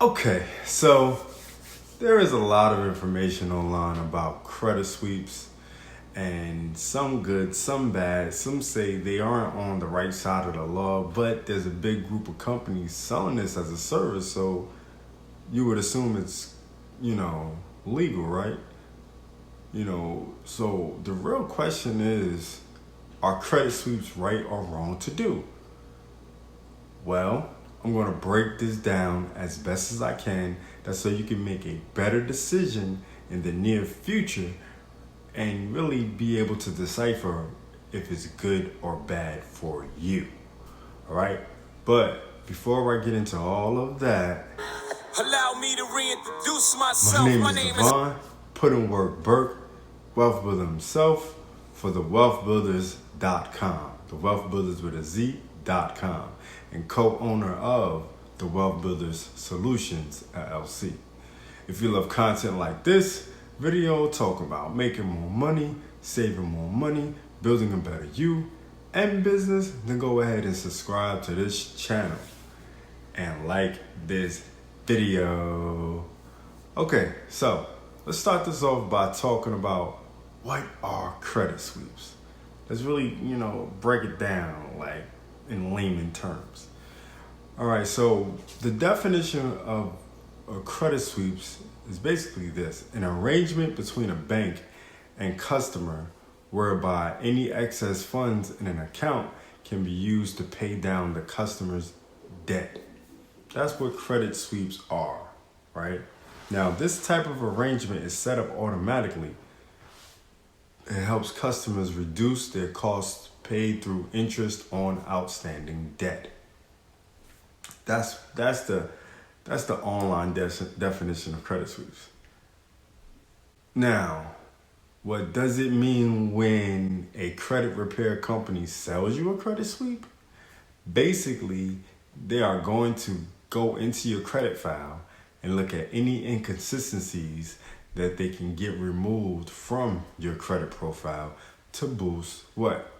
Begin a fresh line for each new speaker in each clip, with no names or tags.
Okay, so there is a lot of information online about credit sweeps, and some good, some bad. Some say they aren't on the right side of the law, but there's a big group of companies selling this as a service, so you would assume it's, legal, right? So the real question is, are credit sweeps right or wrong to do? Well, I'm going to break this down as best as I can. That's so you can make a better decision in the near future and really be able to decipher if it's good or bad for you. All right? But before I get into all of that,
allow me to reintroduce myself.
my name is Devon, put in work Burke, Wealth Builder himself for the wealthbuilders.com. The Wealth Builders with a Z.com. And co-owner of the Wealth Builders Solutions, LLC. If you love content like this video, talk about making more money, saving more money, building a better you and business, then go ahead and subscribe to this channel and like this video. Okay, so let's start this off by talking about what are credit sweeps. Let's really, break it down like in layman terms. All right, so the definition of a credit sweeps is basically this: an arrangement between a bank and customer whereby any excess funds in an account can be used to pay down the customer's debt. That's what credit sweeps are, right? Now, this type of arrangement is set up automatically. It helps customers reduce their costs paid through interest on outstanding debt. That's the online definition of credit sweeps. Now, what does it mean when a credit repair company sells you a credit sweep? Basically, they are going to go into your credit file and look at any inconsistencies that they can get removed from your credit profile to boost what?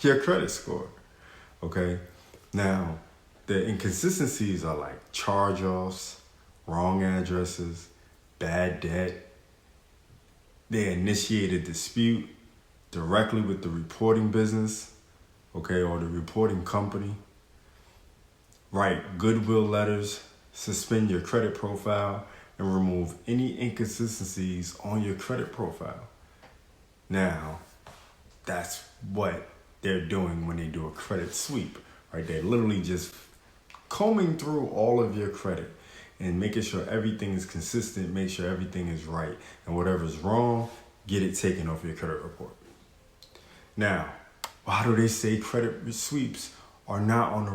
Your credit score. Okay? Now, the inconsistencies are like charge-offs, wrong addresses, bad debt. They initiate a dispute directly with the reporting business, okay, or the reporting company. Write goodwill letters, suspend your credit profile, and remove any inconsistencies on your credit profile. Now, that's what they're doing when they do a credit sweep, right? They're literally just combing through all of your credit and making sure everything is consistent, make sure everything is right, and whatever's wrong, get it taken off your credit report. Now, why do they say credit sweeps are not on the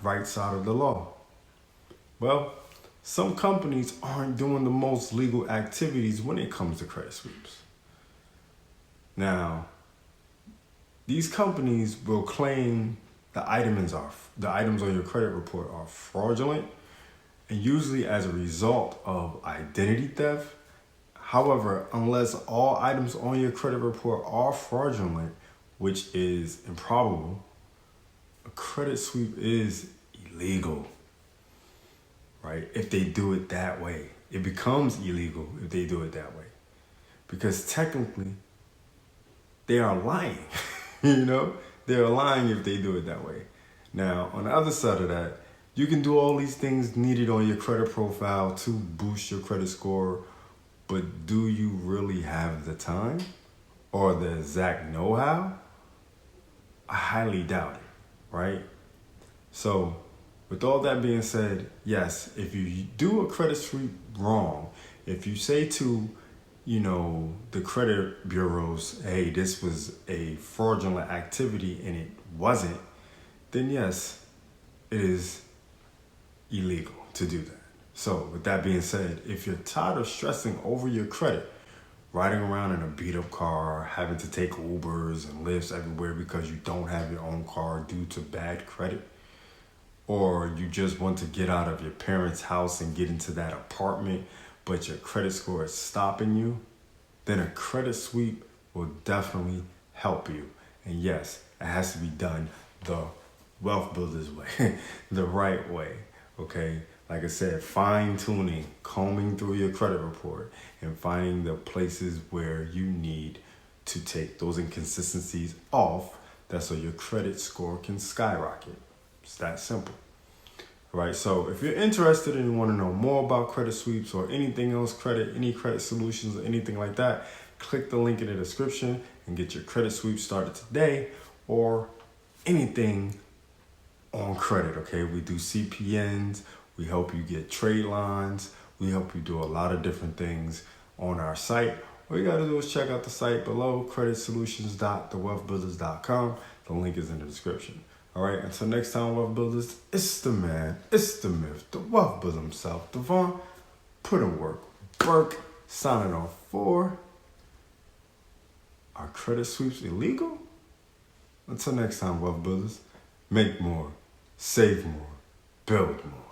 right side of the law? Well, some companies aren't doing the most legal activities when it comes to credit sweeps. Now, these companies will claim the items on your credit report are fraudulent, and usually as a result of identity theft. However, unless all items on your credit report are fraudulent, which is improbable, a credit sweep is illegal, right? If they do it that way. It becomes illegal if they do it that way. Because technically, they are lying, They're lying if they do it that way. Now, on the other side of that, you can do all these things needed on your credit profile to boost your credit score, but do you really have the time or the exact know-how? I highly doubt it, right? So, with all that being said, yes, if you do a credit sweep wrong, if you say to the credit bureaus, hey, this was a fraudulent activity and it wasn't, then yes, it is illegal to do that. So with that being said, if you're tired of stressing over your credit, riding around in a beat up car, having to take Ubers and Lyfts everywhere because you don't have your own car due to bad credit, or you just want to get out of your parents' house and get into that apartment, but your credit score is stopping you, then a credit sweep will definitely help you. And yes, it has to be done the Wealth Builders way, the right way, okay? Like I said, fine tuning, combing through your credit report and finding the places where you need to take those inconsistencies off. That's so your credit score can skyrocket. It's that simple. All right, so if you're interested and you want to know more about credit sweeps or anything else, any credit solutions or anything like that, click the link in the description and get your credit sweep started today, or anything on credit, okay? We do CPNs, we help you get trade lines, we help you do a lot of different things on our site. All you gotta do is check out the site below, creditsolutions.thewealthbuilders.com. The link is in the description. All right, until next time, Wealth Builders, it's the man, it's the myth, the Wealth Builder himself, Devon. Put in work. Burke, signing off for Are Credit Sweeps Illegal? Until next time, Wealth Builders, make more, save more, build more.